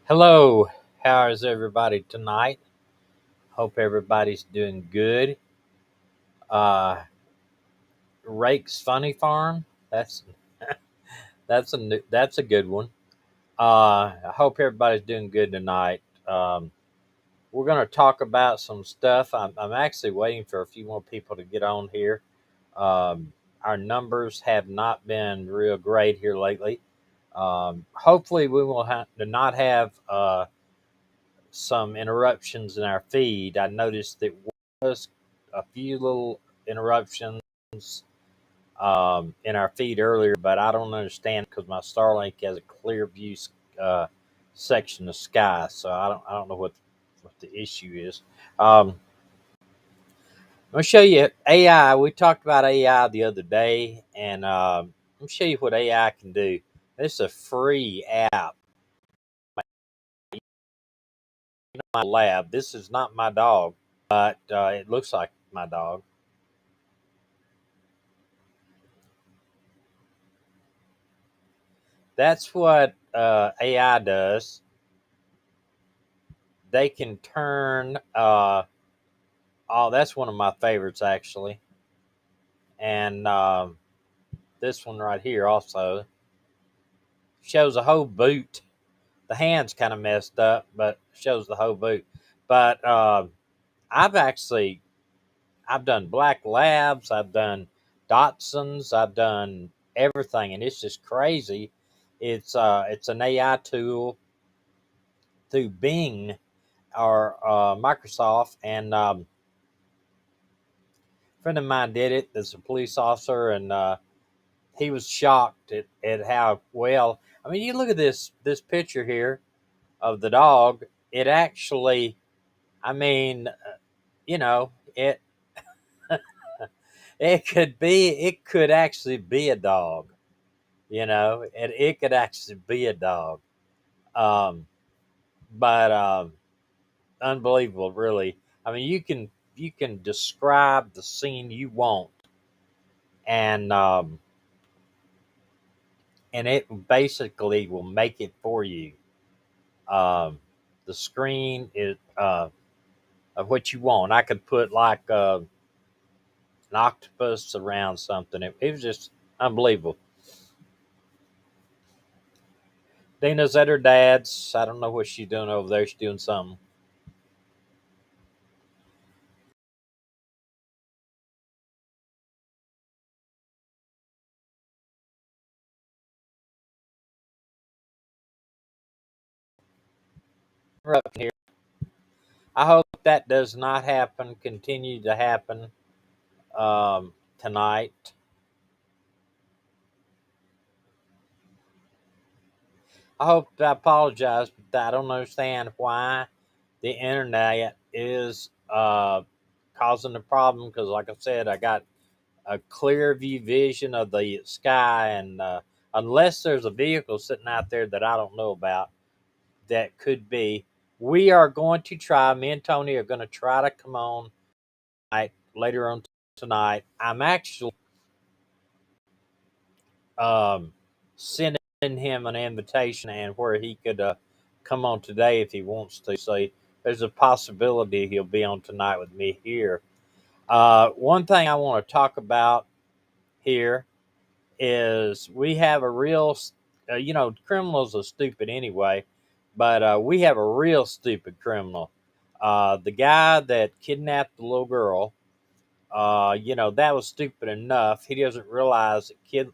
Hello, how is everybody tonight? Hope everybody's doing good. Uh, Rake's Funny Farm. That's that's a good one. I hope everybody's doing good tonight. We're going to talk about some stuff. I'm actually waiting for a few more people to get on here. Our numbers have not been real great here lately. Hopefully, we will not have some interruptions in our feed. I noticed there was a few little interruptions in our feed earlier, but I don't understand because my Starlink has a clear view uh, section of sky, so I don't know what the issue is. I'm gonna show you AI. We talked about AI the other day, and let me show you what AI can do. This is a free app. My lab. This is not my dog, but it looks like my dog. That's what AI does. They can turn. Oh, that's one of my favorites actually, and this one right here also shows a whole boot. The hand's kind of messed up, but shows the whole boot. But I've actually I've done black labs, I've done Datsuns, I've done everything, and it's just crazy. It's an AI tool through Bing or Microsoft, and a friend of mine did it. As a police officer, and he was shocked at how well. I mean, you look at this picture here of the dog. It actually, I mean, you know, it could actually be a dog. And it could actually be a dog. Um, but unbelievable, really. I mean, you can describe the scene you want, and it basically will make it for you. Um, the screen is of what you want. I could put like an octopus around something. It was just unbelievable. Dina's at her dad's. I don't know what she's doing over there. She's doing something. We're up here. I hope that does not happen. Continue to happen tonight. I apologize, but I don't understand why the internet is causing the problem. Because, like I said, I got a clear view vision of the sky, and unless there's a vehicle sitting out there that I don't know about, that could be. We are going to try. Me and Tony are going to try to come on later on tonight. I'm actually um, sending him an invitation and where he could come on today if he wants to. So there's a possibility he'll be on tonight with me here. One thing I want to talk about here is we have a real, criminals are stupid anyway, but we have a real stupid criminal. The guy that kidnapped the little girl, that was stupid enough. He doesn't realize that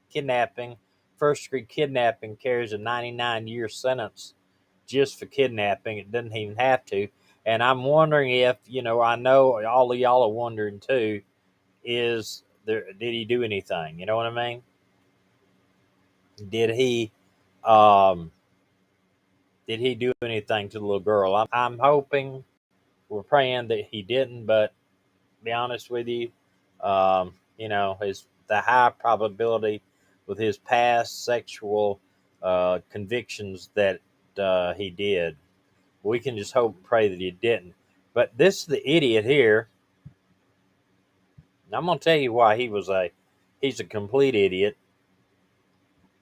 kidnapping, first degree kidnapping, carries a 99-year sentence just for kidnapping. It doesn't even have to. And I'm wondering if, I know all of y'all are wondering too, is there, did he do anything? You know what I mean? Did he, um, did he do anything to the little girl? I'm hoping, we're praying that he didn't, but to be honest with you, his the high probability with his past sexual convictions that he did. We can just hope and pray that he didn't. But this the idiot here. I'm gonna tell you why he's a complete idiot.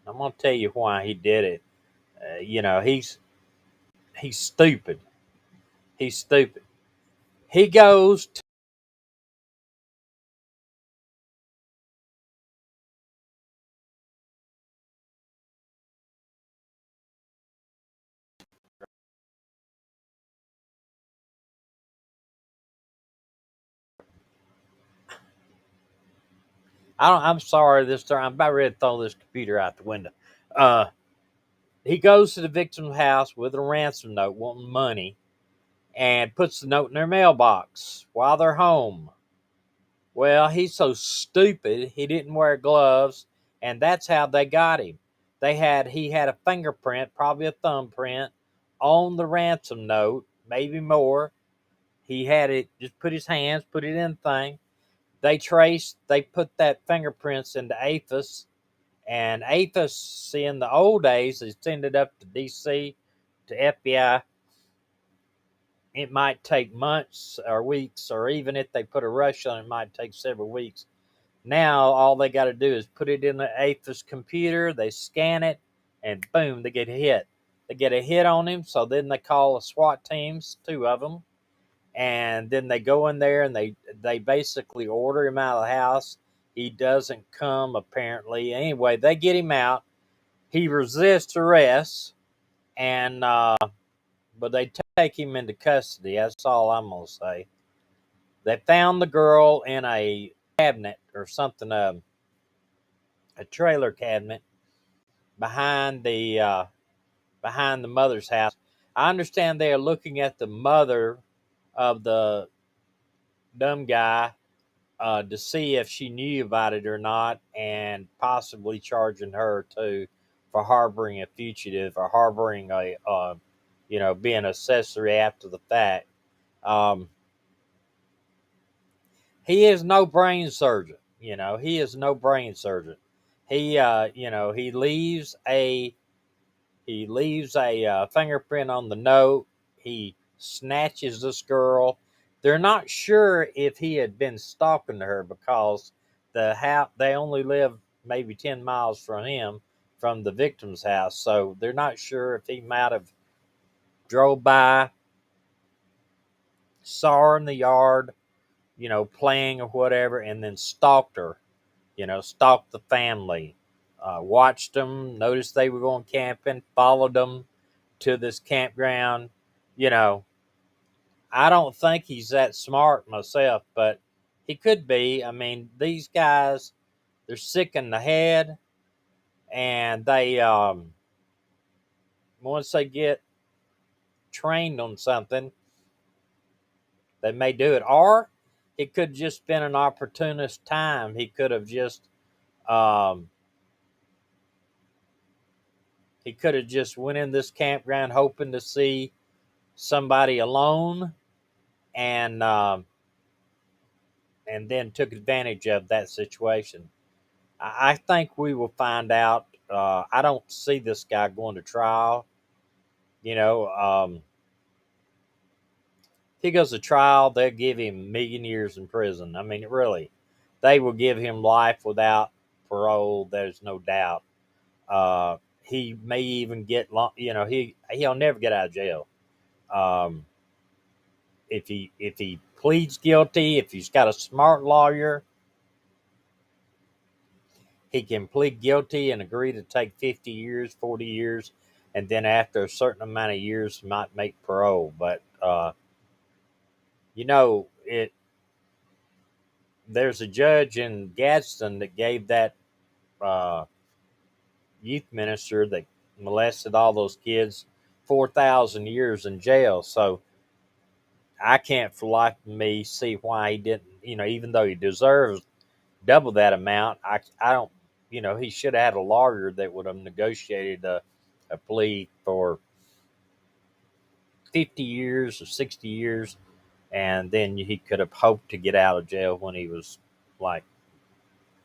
I'm gonna tell you why he did it. He's He's stupid. He's stupid. He goes to, I'm sorry this time. I'm about ready to throw this computer out the window. Uh, he goes to the victim's house with a ransom note, wanting money, and puts the note in their mailbox while they're home. Well, he's so stupid he didn't wear gloves, and that's how they got him. He had a fingerprint, probably a thumbprint, on the ransom note, maybe more. He had it, just put his hands, put it in the thing. They put that fingerprints into AFIS, and AFIS in the old days is send it up to DC to FBI. It might take months or weeks, or even if they put a rush on it, it might take several weeks. Now all they got to do is put it in the AFIS computer, they scan it, and boom, they get a hit. They get a hit on him, so then they call the SWAT teams, two of them, and then they go in there and they basically order him out of the house. He doesn't come apparently. Anyway, they get him out. He resists arrest, and but they take him into custody. That's all I'm gonna say. They found the girl in a cabinet or something, a trailer cabinet behind the mother's house. I understand they are looking at the mother of the dumb guy to see if she knew about it or not, and possibly charging her too for harboring a fugitive or harboring being accessory after the fact. Um, he is no brain surgeon. He is no brain surgeon. He leaves a fingerprint on the note. He snatches this girl. They're not sure if he had been stalking her because they only live maybe 10 miles from him, from the victim's house. So they're not sure if he might have drove by, saw her in the yard, playing or whatever, and then stalked her. Stalked the family, watched them, noticed they were going camping, followed them to this campground. You know, I don't think he's that smart myself, but he could be. I mean, these guys, they're sick in the head, and once they get trained on something, they may do it. Or it could just been an opportunist time. Um, he could have just went in this campground hoping to see somebody alone, and and then took advantage of that situation. I think we will find out. I don't see this guy going to trial. You know, if he goes to trial, they'll give him a million years in prison. I mean, really, they will give him life without parole. There's no doubt. He may even get long. He'll never get out of jail. Um, if he pleads guilty, if he's got a smart lawyer, he can plead guilty and agree to take 50 years, 40 years, and then after a certain amount of years, might make parole. But it. There's a judge in Gadsden that gave that uh, youth minister that molested all those kids 4,000 years in jail. So I can't for life of me see why he didn't. Even though he deserves double that amount, I don't. He should have had a lawyer that would have negotiated a plea for 50 years or 60 years, and then he could have hoped to get out of jail when he was like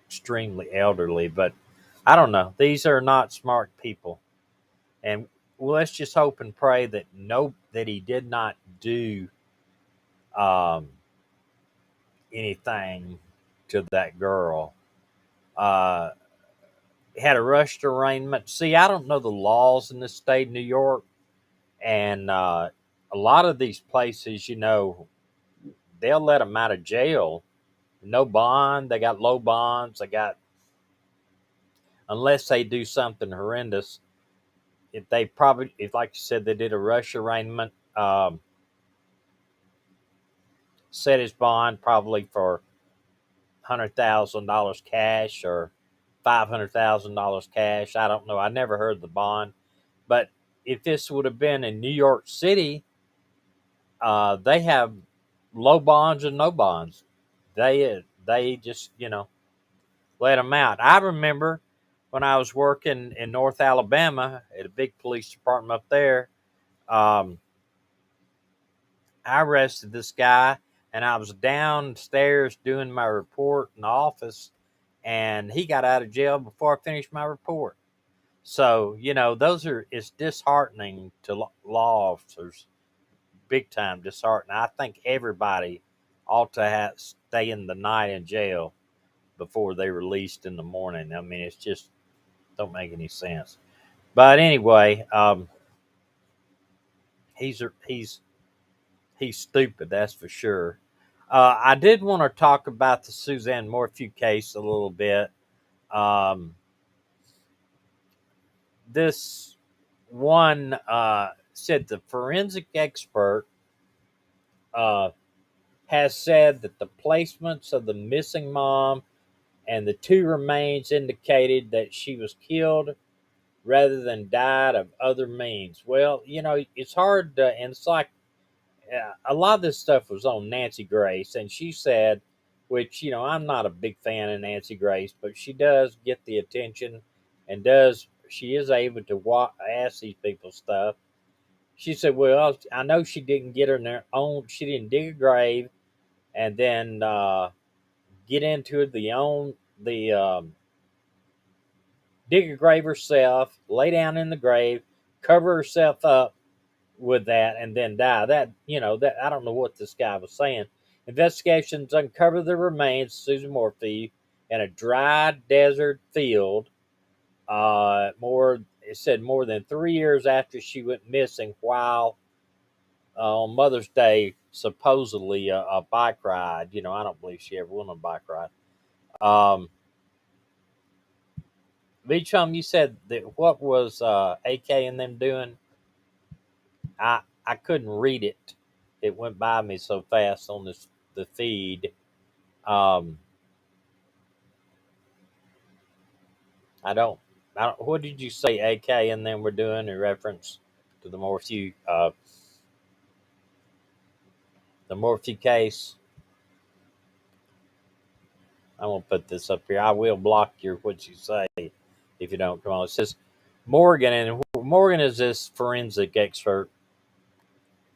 extremely elderly. But I don't know. These are not smart people, and let's just hope and pray that he did not do um, anything to that girl. Uh, had a rushed arraignment. See, I don't know the laws in the state of New York. And a lot of these places, they'll let them out of jail, no bond. They got low bonds. They got, unless they do something horrendous. If like you said, they did a rush arraignment, set his bond probably for $100,000 cash or $500,000 cash. I don't know. I never heard the bond, but if this would have been in New York City, they have low bonds and no bonds. They just let them out. I remember when I was working in North Alabama at a big police department up there. Um, I arrested this guy, and I was downstairs doing my report in the office, and he got out of jail before I finished my report. So it's disheartening to law officers, big time disheartening. I think everybody ought to stay in the night in jail before they released in the morning. I mean, it's just don't make any sense. But anyway, he's he's he's stupid, that's for sure. I did want to talk about the Suzanne Morphew case a little bit. Um, this one said the forensic expert uh, has said that the placements of the missing mom and the two remains indicated that she was killed rather than died of other means. Well, it's hard to, and it's like a lot of this stuff was on Nancy Grace, and she said, which I'm not a big fan of Nancy Grace, but she does get the attention, and she is able to ask these people stuff. She said, "Well, I know she didn't get her in their own. She didn't dig a grave, and then get into the dig a grave herself, lay down in the grave, cover herself up with that, and then die. That I don't know what this guy was saying. Investigations uncovered the remains of Susan Morphew in a dry desert field. It said more than 3 years after she went missing, while on Mother's Day, supposedly a bike ride. I don't believe she ever went on a bike ride. Um, Beachum, you said that what was AK and them doing? I couldn't read it. It went by me so fast on the feed. Um, I don't. I don't. What did you say? AK and them were doing in reference to the Morphew case. I'm gonna put this up here. I will block your what you say if you don't come on. It says Morgan, and Morgan is this forensic expert.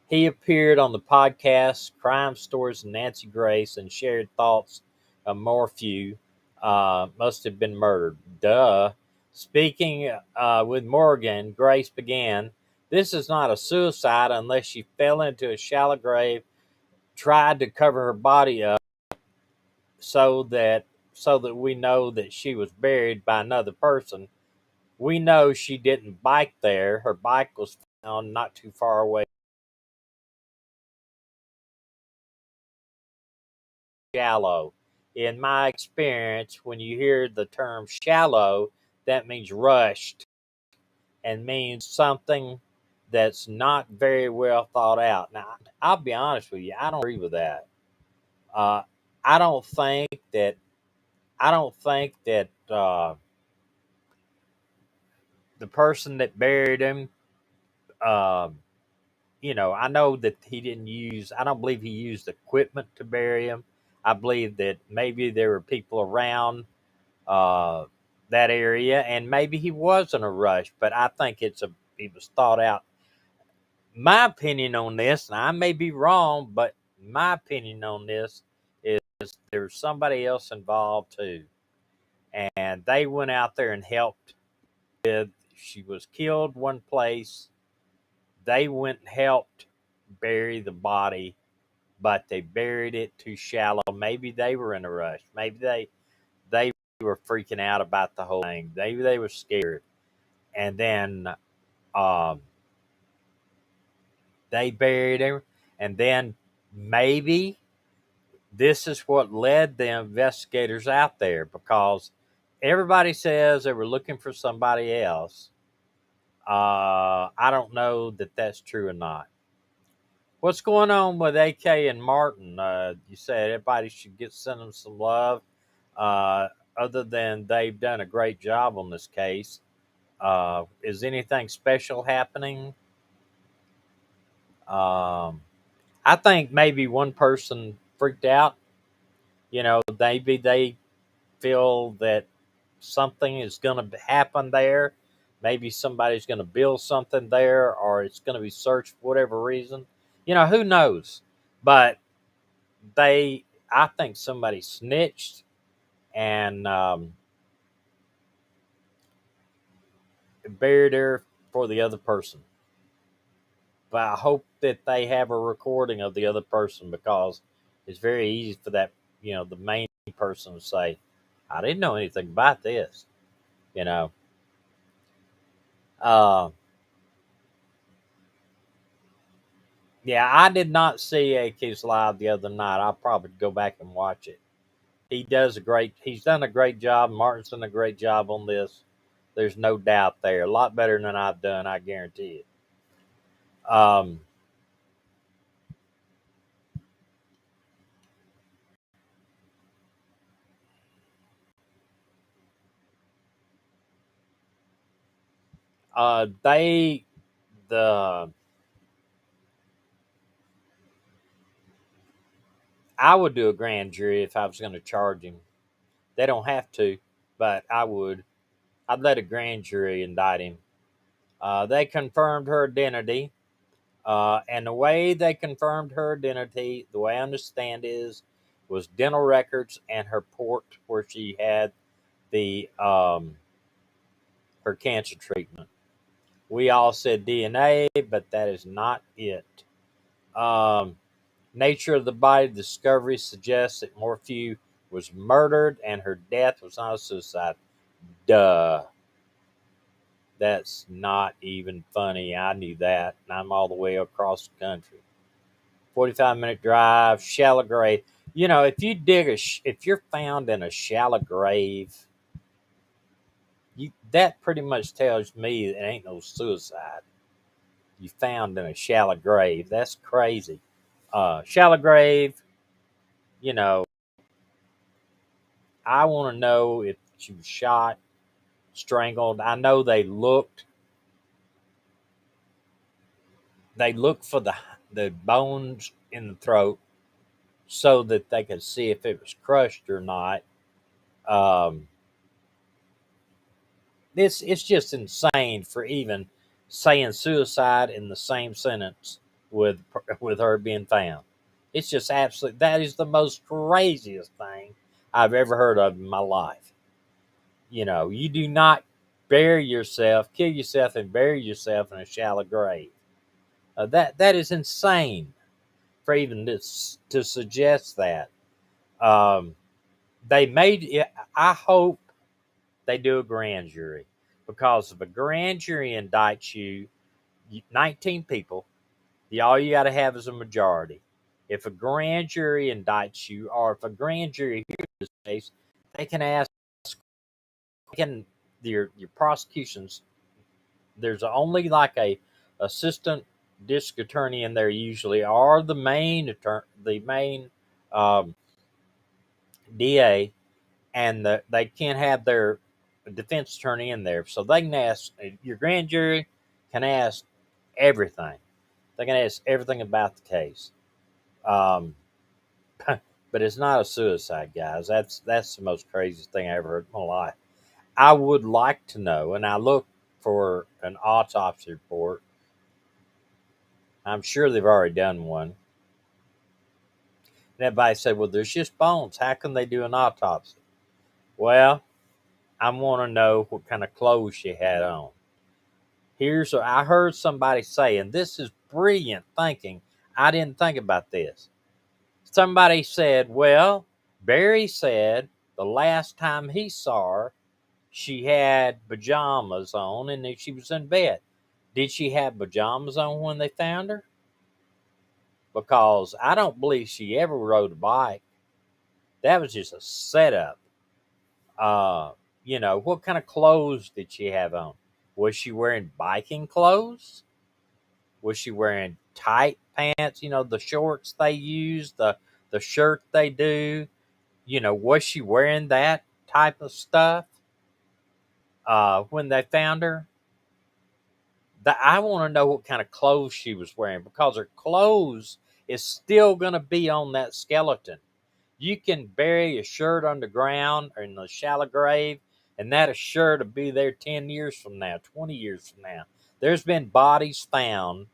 He appeared on the podcast Crime Stories and Nancy Grace and shared thoughts of Morphew must have been murdered. Duh. Speaking with Morgan, Grace began, "This is not a suicide unless she fell into a shallow grave, tried to cover her body up so that we know that she was buried by another person. We know she didn't bike there. Her bike was found not too far away. Shallow. In my experience, when you hear the term shallow, that means rushed and means something that's not very well thought out." Now, I'll be honest with you, I don't agree with that. Uh, I don't think that the person that buried him, um, I know that he didn't use. I don't believe he used equipment to bury him. I believe that maybe there were people around uh, that area, and maybe he was in a rush. But I think it was thought out. My opinion on this, and I may be wrong, but my opinion on this is there's somebody else involved too, and they went out there and helped. She was killed one place. They went and helped bury the body, but they buried it too shallow. Maybe they were in a rush. Maybe they were freaking out about the whole thing. Maybe they were scared. And then um, They buried him, and then maybe this is what led the investigators out there, because everybody says they were looking for somebody else. I don't know that that's true or not. What's going on with AK and Martin? You said everybody should send them some love. Uh, Other than they've done a great job on this case, is anything special happening? Um, I think maybe one person freaked out. Maybe they feel that something is going to happen there. Maybe somebody's going to build something there, or it's going to be searched for whatever reason. Who knows? But I think somebody snitched and buried her for the other person. But I hope that they have a recording of the other person, because it's very easy for that, the main person to say, I didn't know anything about this, you know. Uh, yeah, I did not see AQ's live the other night. I'll probably go back and watch it. He's done a great job. Martin's done a great job on this. There's no doubt there. A lot better than I've done, I guarantee it. They the I would do a grand jury if I was going to charge him. They don't have to, but I would. I'd let a grand jury indict him. They confirmed her identity, and the way they confirmed her identity, the way I understand was dental records and her port where she had the her cancer treatment. We all said DNA, but that is not it. Um, Nature of the body discovery suggests that Morphew was murdered and her death was not a suicide. Duh. That's not even funny. I knew that. And I'm all the way across the country. 45-minute drive, shallow grave. If you're found in a shallow grave, that pretty much tells me it ain't no suicide. You found in a shallow grave. That's crazy. Shallow grave, you know, I want to know if she was shot, strangled. I know they looked for the bones in the throat so that they could see if it was crushed or not. Um, it's just insane for even saying suicide in the same sentence with with her being found. It's just absolute. That is the most craziest thing I've ever heard of in my life. You do not kill yourself, and bury yourself in a shallow grave. That is insane for even to suggest that. Um, they made it. I hope they do a grand jury, because if a grand jury indicts you, 19 people, all you got to have is a majority. If a grand jury indicts you, or if a grand jury hears this case, they can ask, can your prosecutions. There's only like a assistant district attorney in there usually, or the main attorney, the main um, DA, and they can't have their defense attorney in there, so they can ask. Your grand jury can ask everything. They can ask everything about the case. Um, but it's not a suicide, guys. That's the most craziest thing I ever heard in my life. I would like to know, and I looked for an autopsy report. I'm sure they've already done one. And everybody said, well, there's just bones. How can they do an autopsy? Well, I want to know what kind of clothes she had on. I heard somebody say, and this is brilliant thinking. I didn't think about this. Somebody said, well, Barry said the last time he saw her, she had pajamas on and she was in bed. Did she have pajamas on when they found her? because I don't believe she ever rode a bike. That was just a setup. Uh, what kind of clothes did she have on? Was she wearing biking clothes? Was she wearing tight pants? The shorts they use, the shirt they do. Was she wearing that type of stuff when they found her? I want to know what kind of clothes she was wearing, because her clothes is still going to be on that skeleton. You can bury a shirt underground or in a shallow grave, and that is sure to be there 10 years from now, 20 years from now. There's been bodies found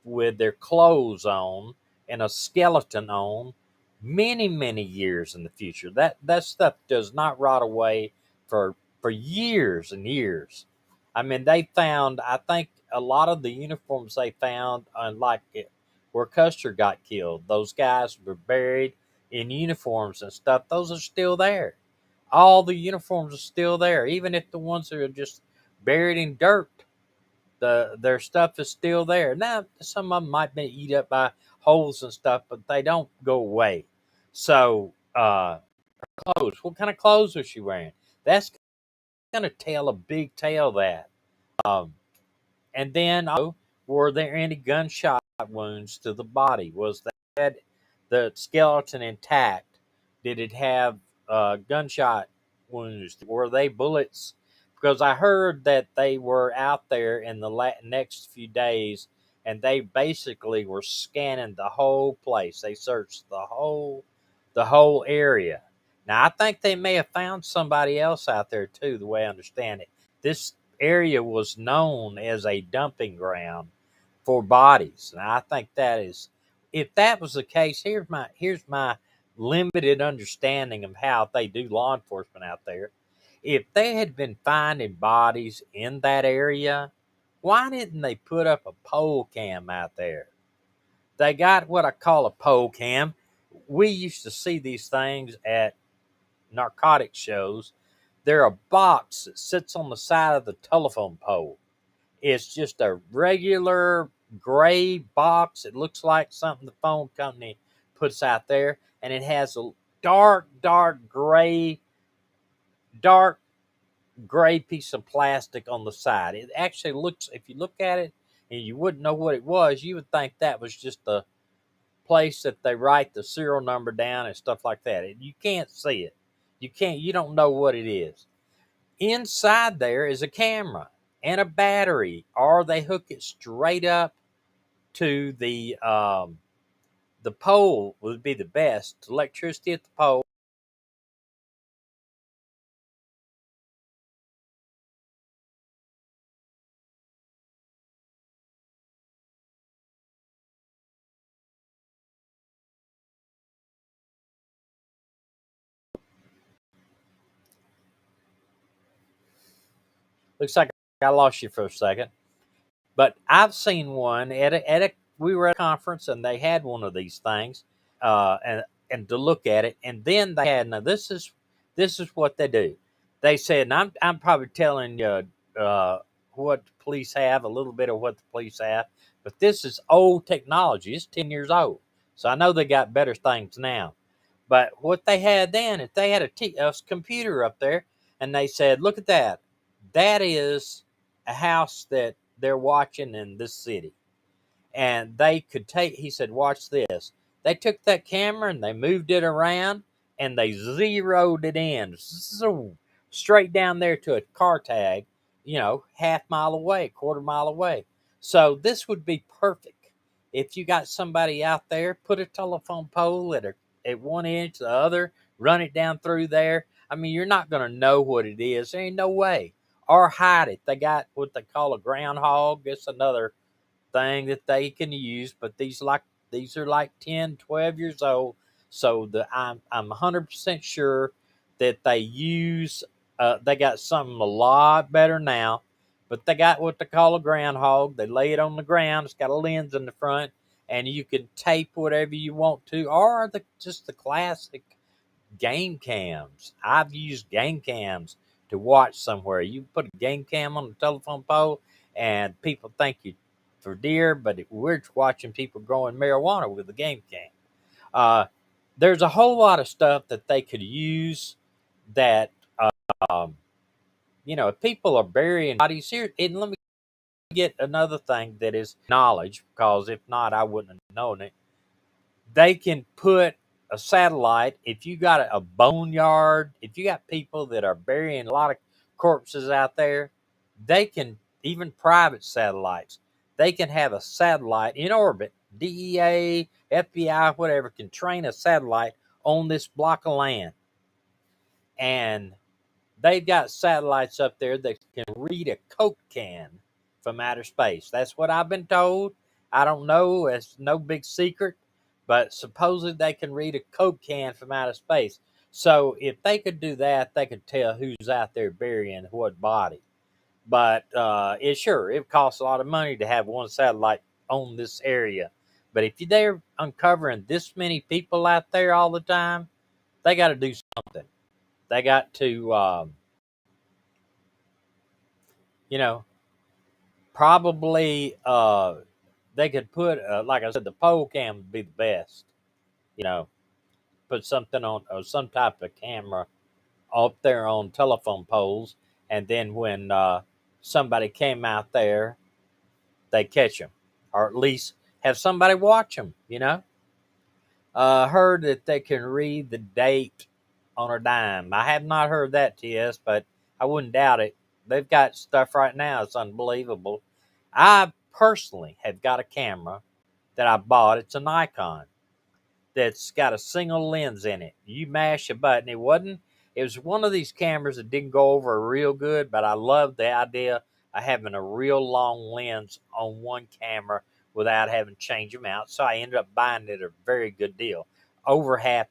with their clothes on and a skeleton on many, many years in the future. That stuff does not rot away for years and years. I mean, they found, I think, a lot of the uniforms they found, like where Custer got killed, those guys were buried in uniforms and stuff. Those are still there. All the uniforms are still there, even if the ones that are just buried in dirt. Their stuff is still there. Now, some of them might be eaten up by holes and stuff, but they don't go away. So, clothes. What kind of clothes was she wearing? That's going to tell a big tale. Um, and then, were there any gunshot wounds to the body? Was that the skeleton intact? Did it have gunshot wounds? Were they bullets? Because I heard that they were out there in the next few days, and they basically were scanning the whole place. They searched the whole area. Now, I think they may have found somebody else out there too, the way I understand it. This area was known as a dumping ground for bodies. And I think if that was the case, here's my limited understanding of how they do law enforcement out there. If they had been finding bodies in that area, why didn't they put up a pole cam out there? They got what I call a pole cam. We used to see these things at narcotic shows. They're a box that sits on the side of the telephone pole. It's just a regular gray box. It looks like something the phone company puts out there, and it has a dark, dark gray piece of plastic on the side. It actually looks, if you look at it and you wouldn't know what it was, you would think that was just the place that they write the serial number down and stuff like that. You can't see it. You don't know what it is. Inside there is a camera and a battery, or they hook it straight up to the pole would be the best. Electricity at the pole. Looks like I lost you for a second, but I've seen one at a. We were at a conference and they had one of these things, and to look at it, and then they had, now this is what they do. They said, and I'm probably telling you what the police have, a little bit of what the police have, but this is old technology. It's 10 years old, so I know they got better things now. But what they had then, if they had a computer up there, and they said, "Look at that. That is a house that they're watching in this city." And they could take, he said, "Watch this." They took that camera and they moved it around and they zeroed it in, straight down there to a car tag, half mile away, quarter mile away. So this would be perfect. If you got somebody out there, put a telephone pole at one edge, the other, run it down through there. I mean, you're not going to know what it is. There ain't no way. Or hide it. They got what they call a groundhog. It's another thing that they can use, but these are like 10, 12 years old. So I'm 100% sure that they got something a lot better now, but they got what they call a groundhog. They lay it on the ground. It's got a lens in the front, and you can tape whatever you want to, or just the classic game cams. I've used game cams to watch somewhere. You put a game cam on the telephone pole, and people think for deer, but we're watching people growing marijuana with the game cam. Uh, there's a whole lot of stuff that they could use that, um, if people are burying bodies here, and let me get another thing that is knowledge, because if not, I wouldn't have known it. They can put a satellite, if you got a boneyard, if you got people that are burying a lot of corpses out there, they can, even private satellites, they can have a satellite in orbit. DEA, FBI, whatever, can train a satellite on this block of land. And they've got satellites up there that can read a Coke can from outer space. That's what I've been told. I don't know. It's no big secret. But supposedly they can read a Coke can from outer space. So if they could do that, they could tell who's out there burying what body. But it costs a lot of money to have one satellite on this area. But if they're uncovering this many people out there all the time, they got to do something. They got to, you know, probably they could put, like I said, the pole cam would be the best. You know, put something on, or some type of camera up there on telephone poles, and then when somebody came out there, they catch them, or at least have somebody watch them. Heard that they can read the date on a dime. I have not heard that, TS, but I wouldn't doubt it. They've got stuff right now. It's unbelievable. I personally have got a camera that I bought. It's a Nikon that's got a single lens in it. You mash a button. It was one of these cameras that didn't go over real good, but I love the idea of having a real long lens on one camera without having to change them out. So I ended up buying it at a very good deal, under half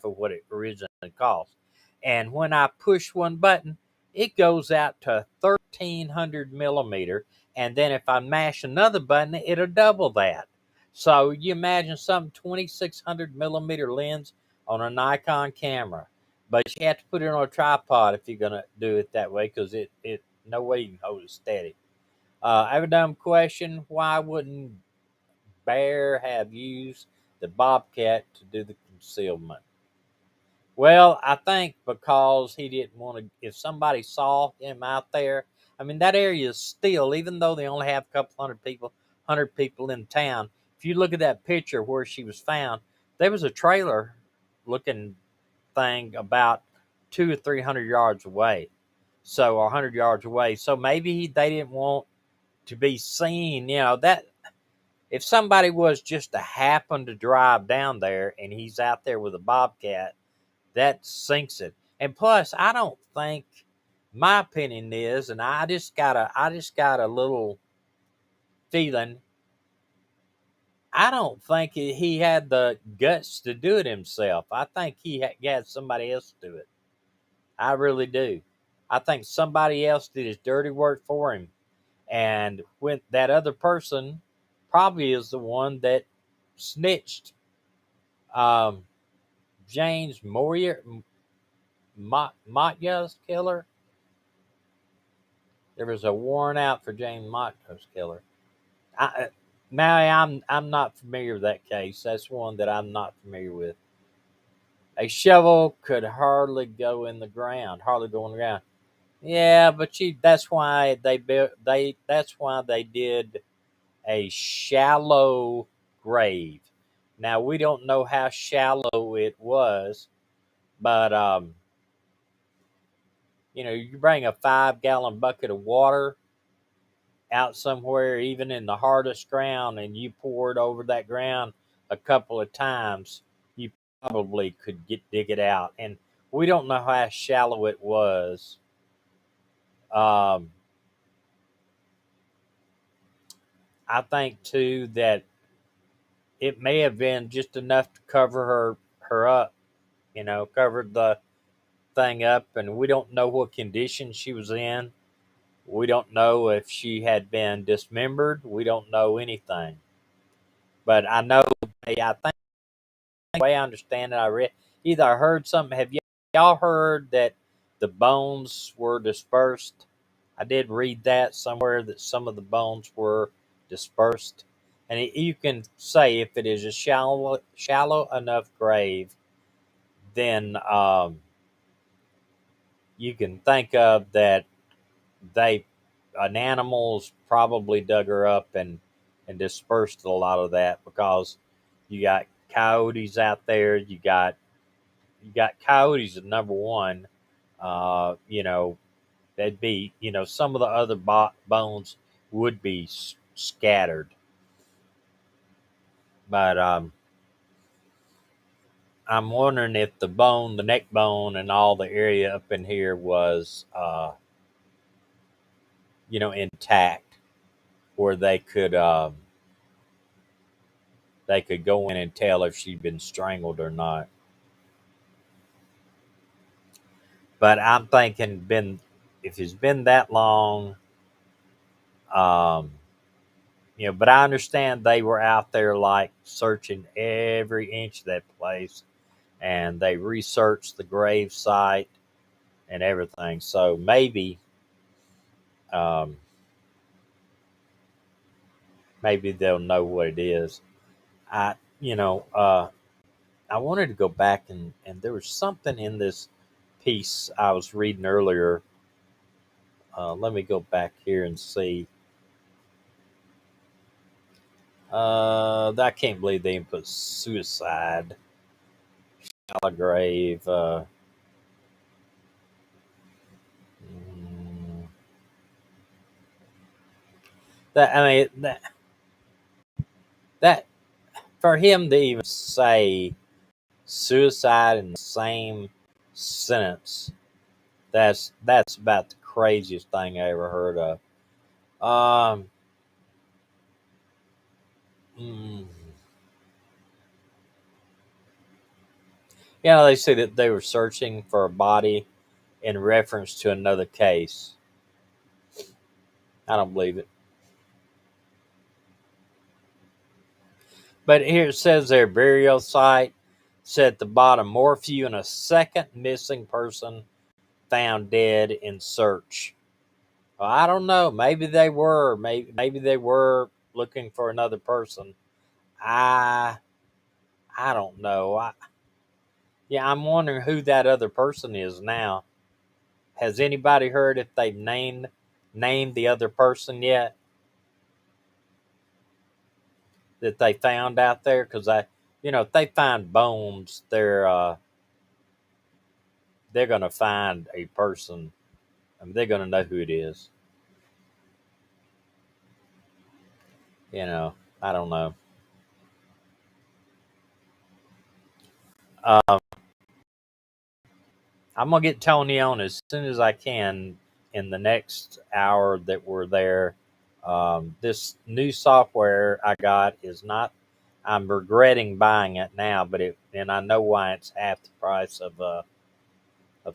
of what it originally cost. And when I push one button, it goes out to 1300 millimeter. And then if I mash another button, it'll double that. So you imagine some 2600 millimeter lens on a Nikon camera, but you have to put it on a tripod if you're gonna do it that way, because it no way you can hold it steady. I have a dumb question: why wouldn't Bear have used the Bobcat to do the concealment? Well, I think because he didn't want to. If somebody saw him out there, I mean that area is still, even though they only have a couple hundred people in town. If you look at that picture where she was found, there was a trailer looking thing about 200 or 300 yards away, so, or 100 yards away. So maybe they didn't want to be seen. That if somebody was just to happen to drive down there and he's out there with a Bobcat, that sinks it. And plus, I don't think, my opinion is, and I just got a little feeling. I don't think he had the guts to do it himself. I think he had somebody else do it. I really do. I think somebody else did his dirty work for him, and when that other person probably is the one that snitched. Um, James Moyer, Matya's killer. There was a warrant out for James Matya's killer. Maui, I'm not familiar with that case. That's one that I'm not familiar with. A shovel could hardly go in the ground. Hardly go in the ground. Yeah, but that's why they built. That's why they did a shallow grave. Now we don't know how shallow it was, but you bring a 5 gallon bucket of water out somewhere, even in the hardest ground, and you pour it over that ground a couple of times, you probably could dig it out. And we don't know how shallow it was. Um, I think too that it may have been just enough to cover her up. Covered the thing up, and we don't know what condition she was in. We don't know if she had been dismembered. We don't know anything. But I know, I think the way I understand it, I read, either I heard something. Have y'all heard that the bones were dispersed? I did read that somewhere that some of the bones were dispersed, and you can say if it is a shallow enough grave, then you can think of that they an animal's probably dug her up and dispersed a lot of that because you got coyotes out there. You got coyotes at number one. You know, they'd be, some of the other bones would be scattered. But I'm wondering if the neck bone, and all the area up in here was, intact, where they could go in and tell if she'd been strangled or not. But I'm thinking, if it's been that long, um, but I understand they were out there like searching every inch of that place, and they researched the grave site and everything. So um, maybe they'll know what it is. I, you know, I wanted to go back, and there was something in this piece I was reading earlier. Let me go back here and see. I can't believe they even put suicide, shallow grave. Mm, that I mean that for him to even say suicide in the same sentence, that's about the craziest thing I ever heard of. Um, mm, they say that they were searching for a body in reference to another case. I don't believe it. But here it says their burial site said at the bottom, more few and a second missing person found dead in search. Well, I don't know. Maybe they were. Maybe they were looking for another person. I I don't know. Yeah, I'm wondering who that other person is now. Has anybody heard if they've named the other person yet that they found out there? Because if they find bones, they're gonna find a person. I mean, they're gonna know who it is. You know, I don't know. Um, I'm gonna get Tony on as soon as I can in the next hour that we're there. This new software I got is not. I'm regretting buying it now, and I know why it's half the price of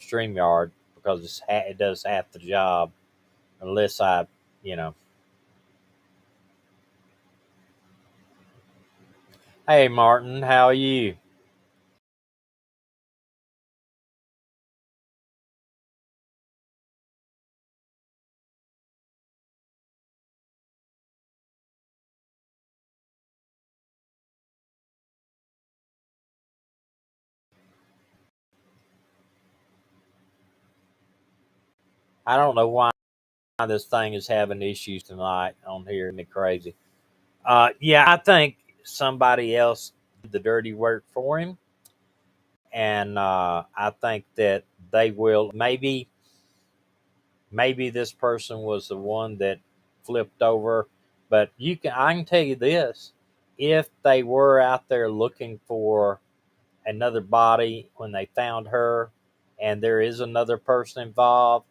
Streamyard, because it does half the job. Unless you know. Hey Martin, how are you? I don't know why this thing is having issues tonight on here. Isn't it crazy? Yeah, I think somebody else did the dirty work for him, and I think that they will. Maybe this person was the one that flipped over, but I can tell you this: if they were out there looking for another body when they found her, and there is another person involved,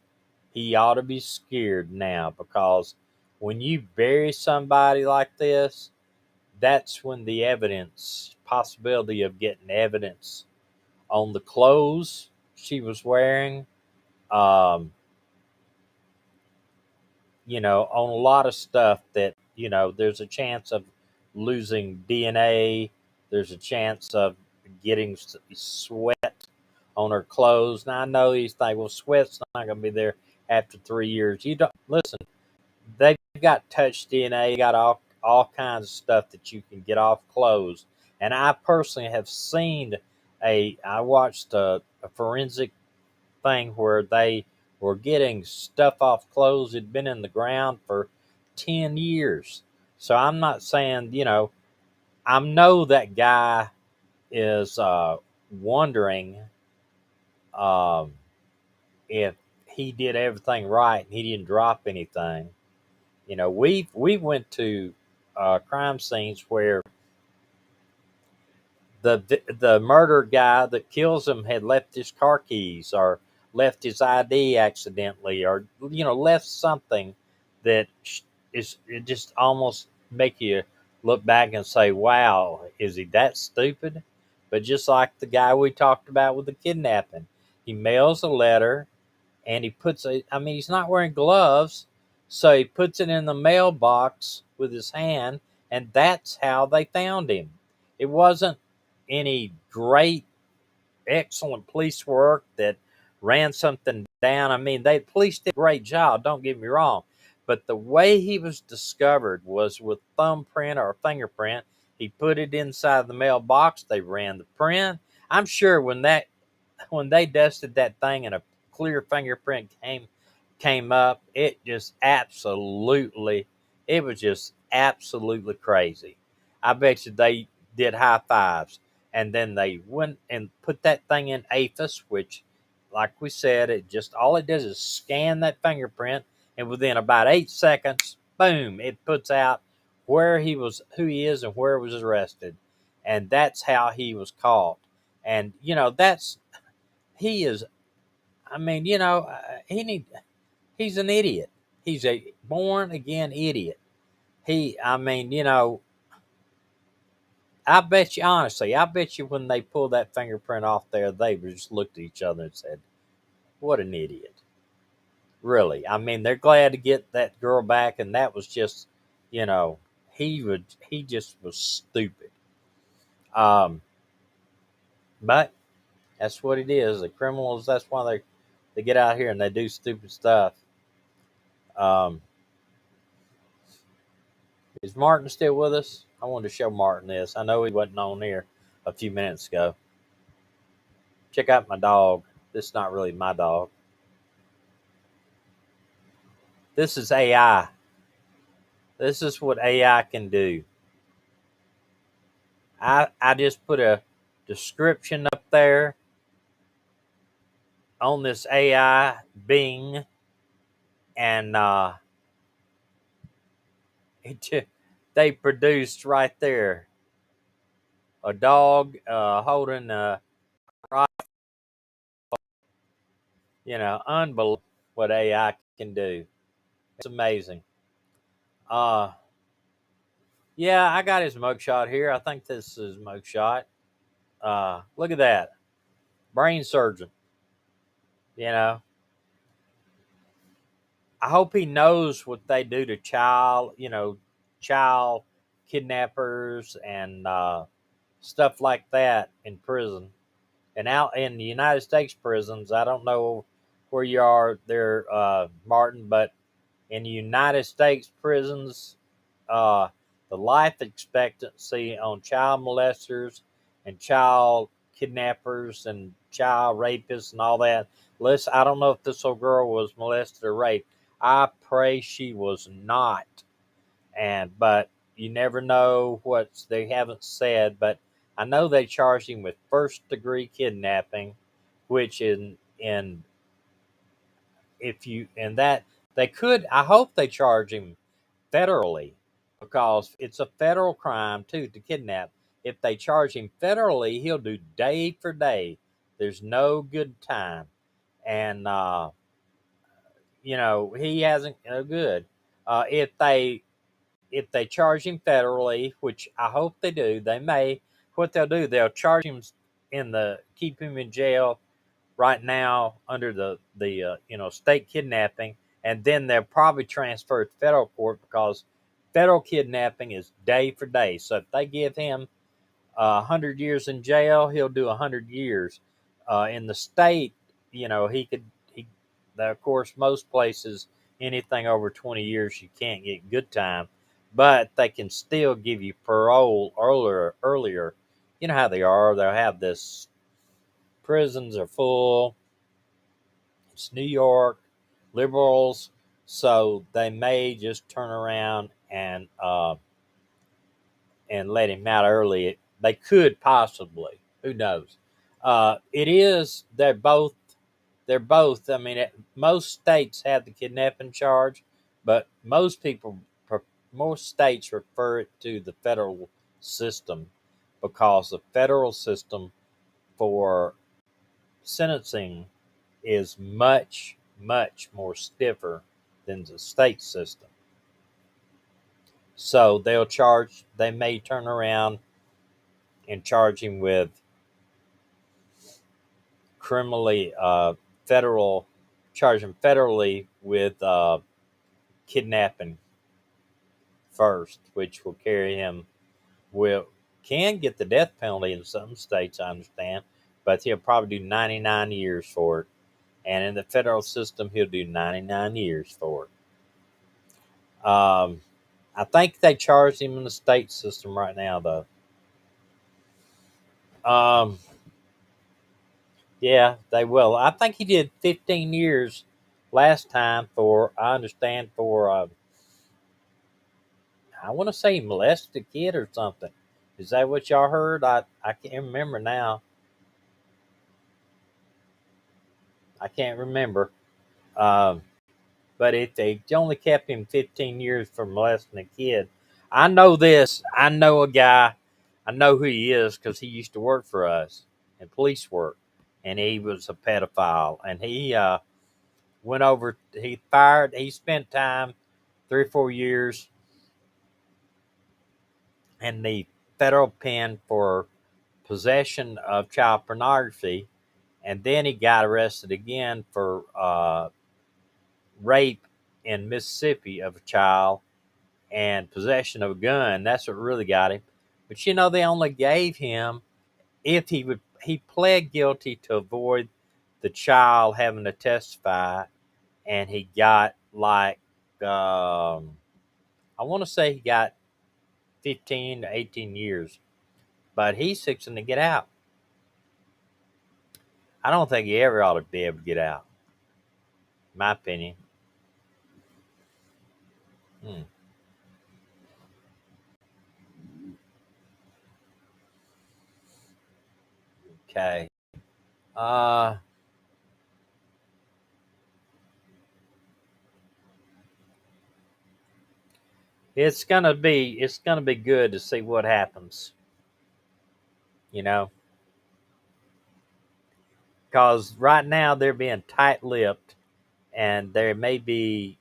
he ought to be scared now, because when you bury somebody like this, that's when the evidence, possibility of getting evidence on the clothes she was wearing, um, on a lot of stuff, that, there's a chance of losing DNA. There's a chance of getting sweat on her clothes. Now, I know these things, well, sweat's not going to be there. after 3 years. You don't listen. They've got touch DNA, got all kinds of stuff that you can get off clothes. And I personally have seen I watched a forensic thing where they were getting stuff off clothes that had been in the ground for 10 years. So I'm not saying, I know that guy is wondering um, if he did everything right and he didn't drop anything. We went to crime scenes where the murder guy that kills him had left his car keys or left his ID accidentally, or left something that is it just almost make you look back and say, "Wow, is he that stupid?" But just like the guy we talked about with the kidnapping, he mails a letter and he puts it. I mean, he's not wearing gloves, so he puts it in the mailbox with his hand, and that's how they found him. It wasn't any great, excellent police work that ran something down. I mean, they police did a great job. Don't get me wrong, but the way he was discovered was with thumbprint or fingerprint. He put it inside the mailbox. They ran the print. I'm sure when they dusted that thing and a clear fingerprint came up, it was just absolutely crazy. I bet you they did high fives, and then they went and put that thing in APHIS, which, like we said, it just all it does is scan that fingerprint, and within about 8 seconds, boom, it puts out where he was, who he is, and where he was arrested, and that's how he was caught. And that's he is. I mean, he's an idiot. He's a born again idiot. I mean, I bet you when they pulled that fingerprint off there, they just looked at each other and said, "What an idiot!" Really. I mean, they're glad to get that girl back, and that was just, you know, he just was stupid. Um, but that's what it is. The criminals. That's why they get out here and they do stupid stuff. Um, Is Martin still with us? I wanted to show Martin this. I know he wasn't on here a few minutes ago. Check out my dog. This is not really my dog. This is AI. This is what AI can do. I just put a description up there on this AI Bing, and they produced right there a dog holding a rifle. Unbelievable what AI can do. It's amazing. Uh, yeah, I got his mugshot here. I think this is mugshot. Look at that, brain surgeon. You know, I hope he knows what they do to child kidnappers and stuff like that in prison. And out in the United States prisons, I don't know where you are there, Martin, but in the United States prisons, uh, the life expectancy on child molesters and child kidnappers and child rapists and all that. Listen, I don't know if this little girl was molested or raped. I pray she was not. But you never know what they haven't said. But I know they charged him with first degree kidnapping, which in if you and that they could. I hope they charge him federally because it's a federal crime too to kidnap. If they charge him federally, he'll do day for day. There's no good time, and he hasn't no good. If they charge him federally, which I hope they do, they may. What they'll do, they'll charge him keep him in jail right now under the state kidnapping, and then they'll probably transfer it to federal court because federal kidnapping is day for day. So if they give him 100 years in jail, he'll do 100 years. In the state, he could he. of course, most places, anything over 20 years, you can't get good time, but they can still give you parole earlier. Earlier, you know how they are. They'll have this prisons are full. It's New York liberals, so they may just turn around and let him out early. They could possibly. Who knows? It is. They're both. I mean, most states have the kidnapping charge, but most states refer it to the federal system because the federal system for sentencing is much, much more stiffer than the state system. So they may turn around and charge him with criminally, federal, charge him federally with kidnapping first, which will carry him, will, can get the death penalty in some states, I understand, but he'll probably do 99 years for it. And in the federal system, he'll do 99 years for it. I think they charged him in the state system right now, though. Um, yeah, they will. I think he did 15 years last time for, I understand, for, I want to say he molested a kid or something. Is that what y'all heard? I can't remember now. I can't remember. Um, but if they only kept him 15 years for molesting a kid, I know this. I know a guy. I know who he is because he used to work for us in police work, and he was a pedophile. And he went over. He fired. He spent time, 3 or 4 years, in the federal pen for possession of child pornography, and then he got arrested again for rape in Mississippi of a child and possession of a gun. That's what really got him. But they only gave him, if he pled guilty to avoid the child having to testify, and he got like, I want to say he got 15 to 18 years, but he's fixing to get out. I don't think he ever ought to be able to get out, in my opinion. Hmm. Okay. Uh, it's gonna be good to see what happens. You know, because right now they're being tight-lipped, and they may be,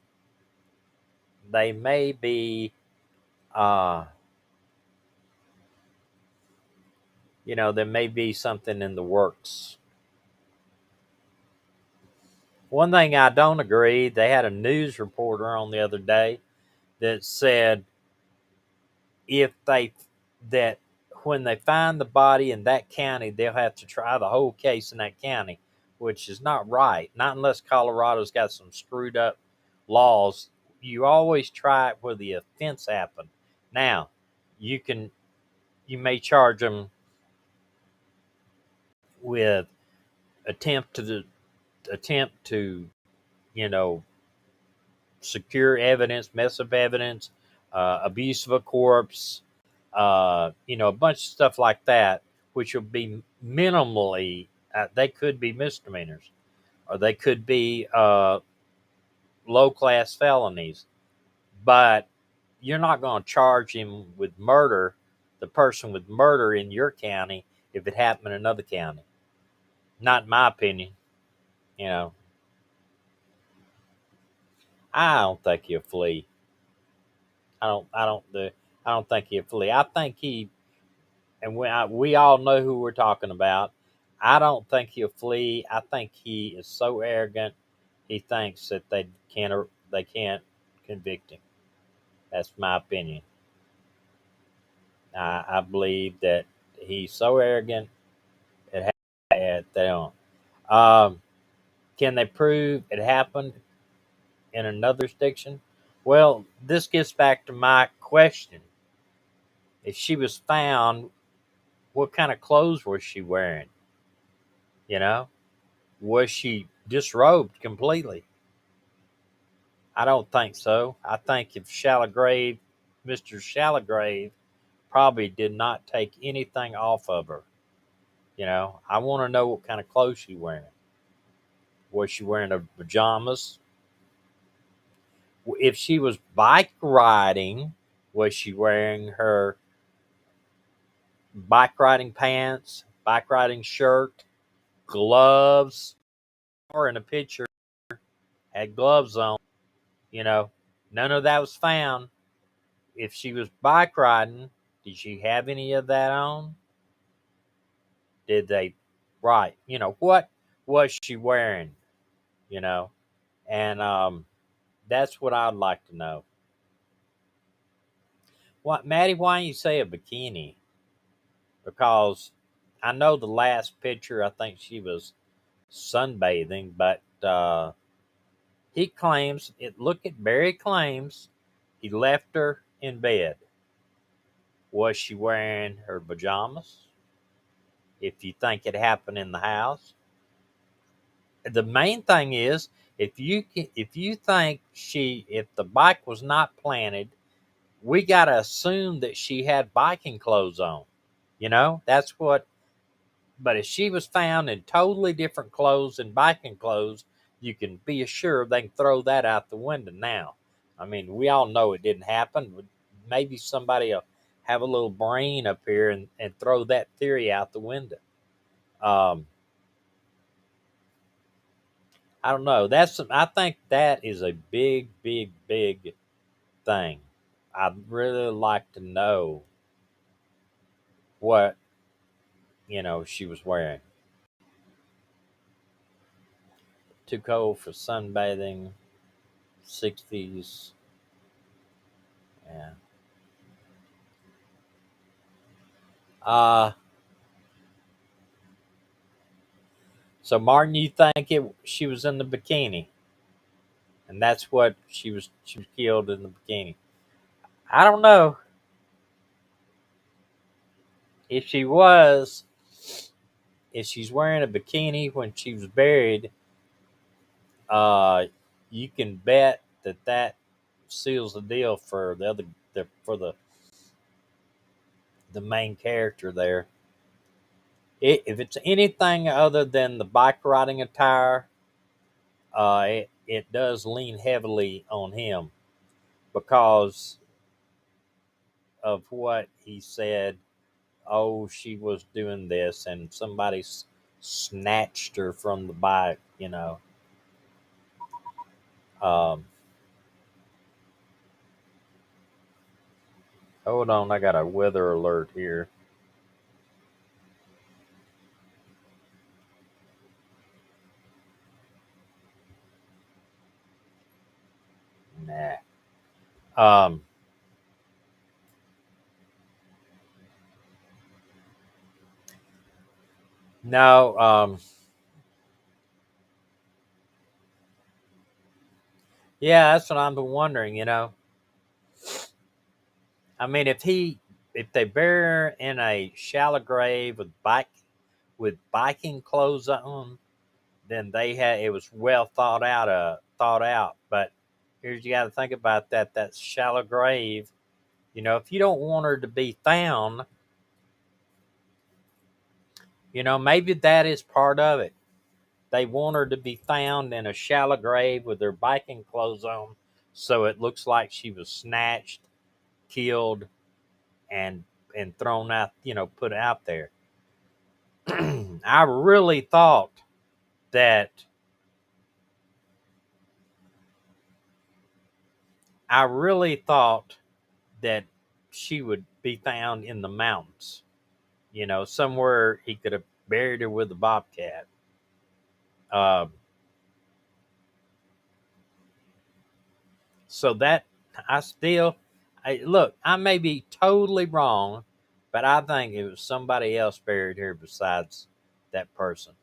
uh, there may be something in the works. One thing I don't agree, they had a news reporter on the other day that said if they that when they find the body in that county, they'll have to try the whole case in that county, which is not right. Not unless Colorado's got some screwed up laws. You always try it where the offense happened. Now, you can you may charge them with attempt to you know secure evidence, mess up evidence, abuse of a corpse, a bunch of stuff like that, which will be minimally, they could be misdemeanors, or they could be low class felonies, but you're not going to charge him with murder, the person with murder in your county, if it happened in another county. Not in my opinion. You know, I don't think he'll flee. I don't. I don't. I don't think he'll flee. I think he, and we all know who we're talking about. I don't think he'll flee. I think he is so arrogant. He thinks that they can't convict him. That's my opinion. I believe that he's so arrogant that they don't. Um, Can they prove it happened in another jurisdiction? Well, this gets back to my question. If she was found, what kind of clothes was she wearing? You know, was she disrobed completely? I don't think so. I think if Shalgrave, Mr. Shalgrave, probably did not take anything off of her. I want to know what kind of clothes she wearing. Was she wearing her pajamas? If she was bike riding, was she wearing her bike riding pants, bike riding shirt, gloves? Or in a picture, had gloves on. You know, none of that was found. If she was bike riding, did she have any of that on? Did they, right? What was she wearing? You know, and that's what I'd like to know. What, Maddie? Why don't you say a bikini? Because I know the last picture, I think she was sunbathing, but he claims it. Look at Barry claims he left her in bed. Was she wearing her pajamas? If you think it happened in the house, the main thing is if you think if the bike was not planted, we gotta assume that she had biking clothes on. That's what. But if she was found in totally different clothes and biking clothes, you can be assured they can throw that out the window now. I mean, we all know it didn't happen. But maybe somebody will have a little brain up here and throw that theory out the window. Um, I don't know. I think that is a big, big, big thing. I'd really like to know what she was wearing. Too cold for sunbathing. 60s. Yeah. Uh so Martin, you think she was in the bikini, and that's what she was killed in the bikini. I don't know if she was. If she's wearing a bikini when she was buried, uh, you can bet that seals the deal for for the main character there. If it's anything other than the bike riding attire, it does lean heavily on him because of what he said. Oh, she was doing this, and somebody snatched her from the bike. Um, Hold on, I got a weather alert here. Nah. Um, no. Yeah, that's what I'm wondering. I mean, if they bury her in a shallow grave with biking clothes on, then they had it was well thought out. Thought out. But here's you got to think about that shallow grave. If you don't want her to be found, maybe that is part of it. They want her to be found in a shallow grave with her biking clothes on, so it looks like she was snatched, killed, and thrown out. Put out there. I really thought that I really thought that she would be found in the mountains. Somewhere he could have buried her with a bobcat. Um, so that I still, look, I may be totally wrong, but I think it was somebody else buried here besides that person.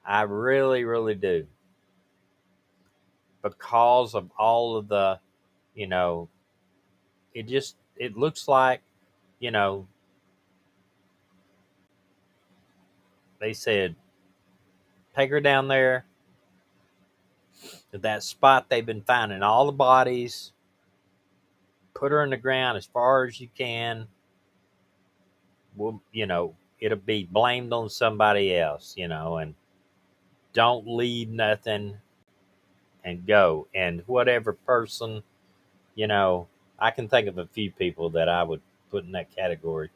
I really, really do. Because of all of the, you know, it looks like, you know, they said take her down there to that spot they've been finding all the bodies, put her in the ground as far as you can. Well, it'll be blamed on somebody else, and don't leave nothing and go. And whatever person, you know, I can think of a few people that I would put in that category.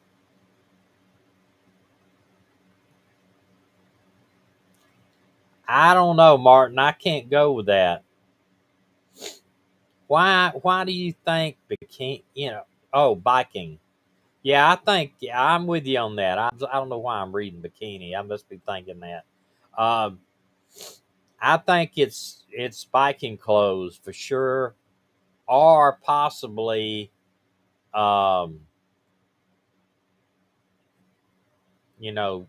I don't know, Martin. I can't go with that. Why do you think bikini, oh, biking. Yeah, I think yeah, I'm with you on that. I don't know why I'm reading bikini. I must be thinking that. Um, I think it's biking clothes for sure, or possibly, um, you know,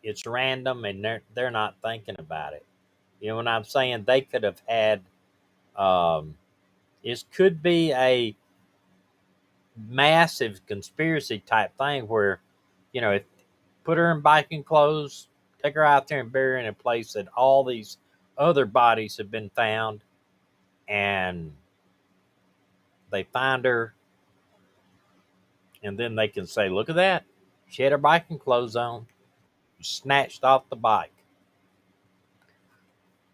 it's random and they're not thinking about it. You know what I'm saying? They could have had. Um, it could be a massive conspiracy type thing where, if put her in biking clothes, take her out there and bury her in a place that all these other bodies have been found, and they find her, and then they can say, "Look at that, she had her biking clothes on, snatched off the bike."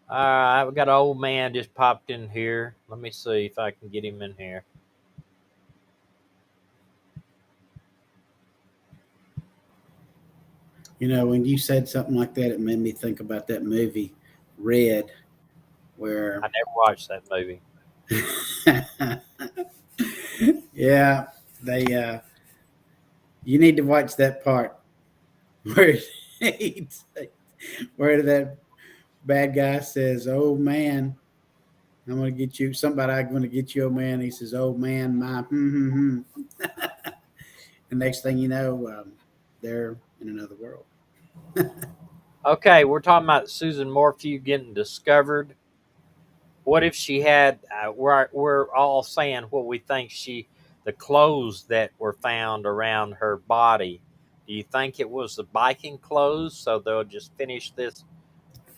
All right, we got an old man just popped in here. Let me see if I can get him in here. When you said something like that, it made me think about that movie, Red, where, I never watched that movie. yeah, they, you need to watch that part where where that bad guy says, "Oh man, I'm gonna get you." Somebody, I'm gonna get you, oh man. He says, "Oh man, my." The next thing you know, they're in another world. Okay, we're talking about Susan Morphew getting discovered. What if she had? We're all saying what we think the clothes that were found around her body. Do you think it was the biking clothes? So they'll just finish this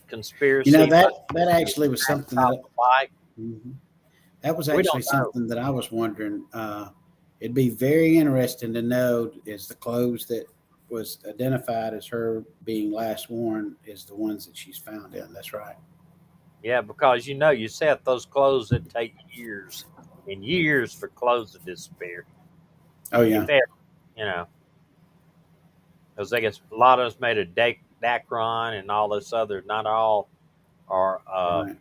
conspiracy by That actually was something off that the bike. mhm. That was We actually don't know. something that I was wondering. It'd be very interesting to know is the clothes that was identified as her being last worn is the ones that she's found in. That's right. Yeah, because you said those clothes that take years and years for clothes to disappear, Oh if yeah. ever. You know, because I guess a lot of us made a Dacron and all this other. Not all are Right.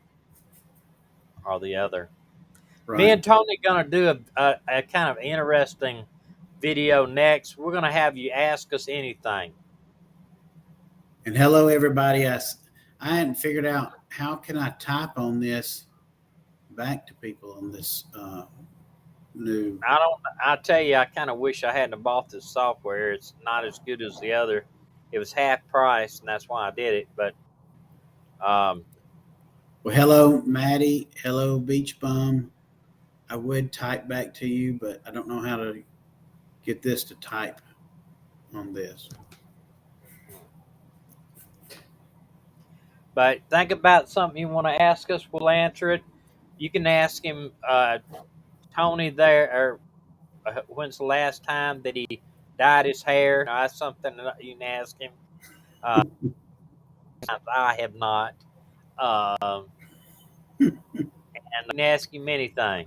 are the other. Me Right. and Tony gonna do a kind of interesting video next. We're gonna have you ask us anything. And hello everybody. I hadn't figured out how can I type on this back to people on this new. I don't. I tell you, I kind of wish I hadn't bought this software. It's not as good as the other. It was half price, and that's why I did it. But um, Well, hello Maddie. Hello Beach Bum. I would type back to you, but I don't know how to get this to type on this. but think about something you want to ask us. We'll answer it. You can ask him, Tony. There, or when's the last time that he dyed his hair? That's something that you can ask him. Uh, I have not. And I can ask him anything.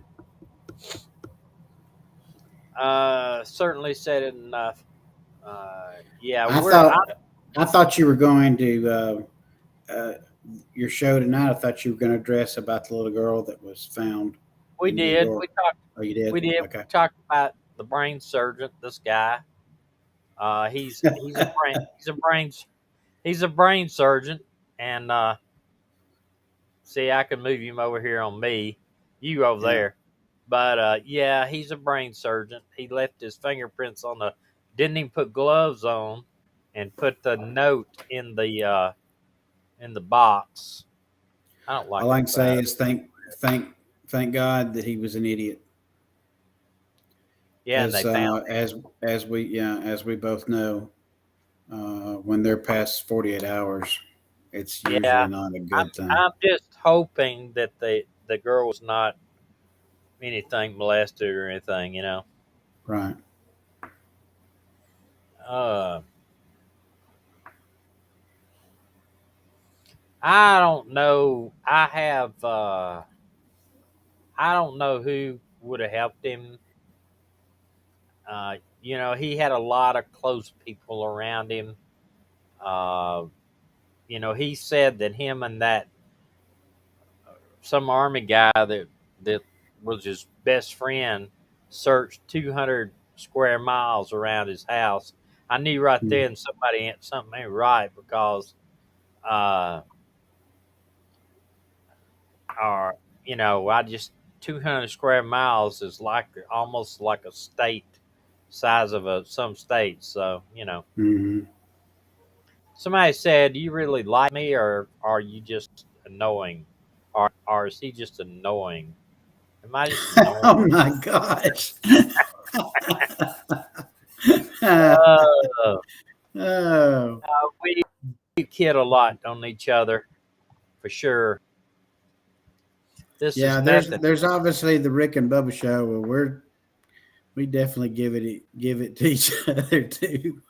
Certainly said it enough. Yeah, I we're. thought I thought you were going to uh, your show tonight. I thought you were going to address about the little girl that was found We in New did. York. We talked. Oh, you did? We did. We Okay. talked about the brain surgeon. This guy. He's a brain surgeon, and see, I can move him over here on me, you over Yeah. there. But yeah, he's a brain surgeon. He left his fingerprints on the. Didn't even put gloves on, and put the note in the box. I don't like All I it can say about. is thank God that he was an idiot. Yeah, and they Because found as we both know, when they're past 48 hours, it's it. Yeah, usually not a I'm good thing. I'm just hoping that the girl was not anything molested or anything. Right. Uh, I don't know. I don't know who would have helped him. He had a lot of close people around him. Uh, he said that him and that some army guy that was his best friend searched 200 square miles around his house. I knew right Hmm. then something ain't right because, uh, or I just 200 square miles is like almost like a state size of some states. So Hmm. somebody said, "Do you really like me, or are you just annoying, or is he just annoying? Am I just annoying?" Oh my gosh. Uh, Oh. we kid a lot on each other for sure. This is Yeah, nothing. there's obviously the Rick and Bubba show where we definitely give it to each other too.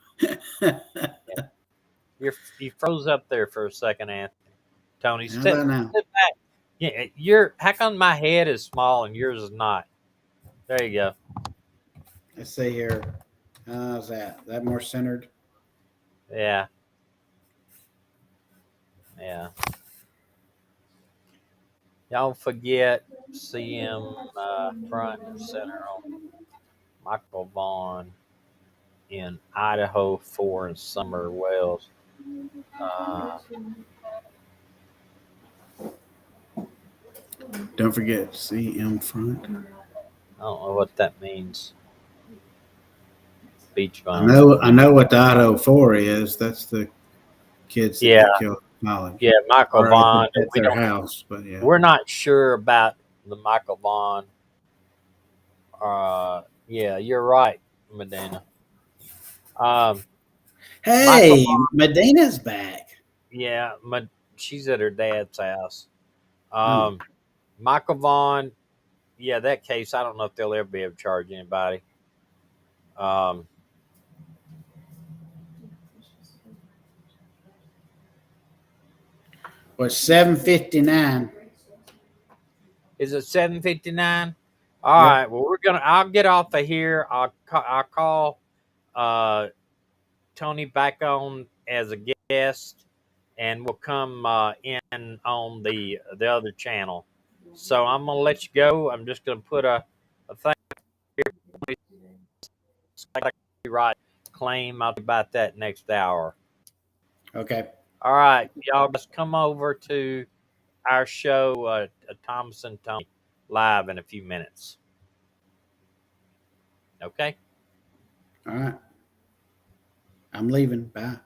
You froze up there for a second, Anthony. Tony, How sit about now? back. Yeah, how come my head is small and yours is not? There you go. Let's see here. How's that? That more centered? Yeah, yeah. Don't forget CM front and center on Michael Vaughn in Idaho 4 and Summer Wells. Uh, Don't forget CM front. I don't know what that means. Beach I Bum. know what the Idaho 4 is. That's the kids that Yeah, got killed in college yeah, Michael or Vaughn. at their house. But yeah. We're not sure about the Michael Vaughn. Yeah, you're right, Medina. Um, Michael Hey, Vaughn. Medina's back. Yeah, she's at her dad's house. Oh. Um, Michael Vaughn. Yeah, that case. I don't know if they'll ever be able to charge anybody. Um, Was 7:59. is it 7:59? All Yep. right. Well, I'll get off of here. I'll call uh, Tony back on as a guest, and we'll come in on the other channel. So I'm gonna let you go. I'm just gonna put a thing here. Right claim. I'll be about that next hour. Okay. All right, y'all just come over to our show, Thomas and Tony, live in a few minutes. Okay. All right. I'm leaving. Bye.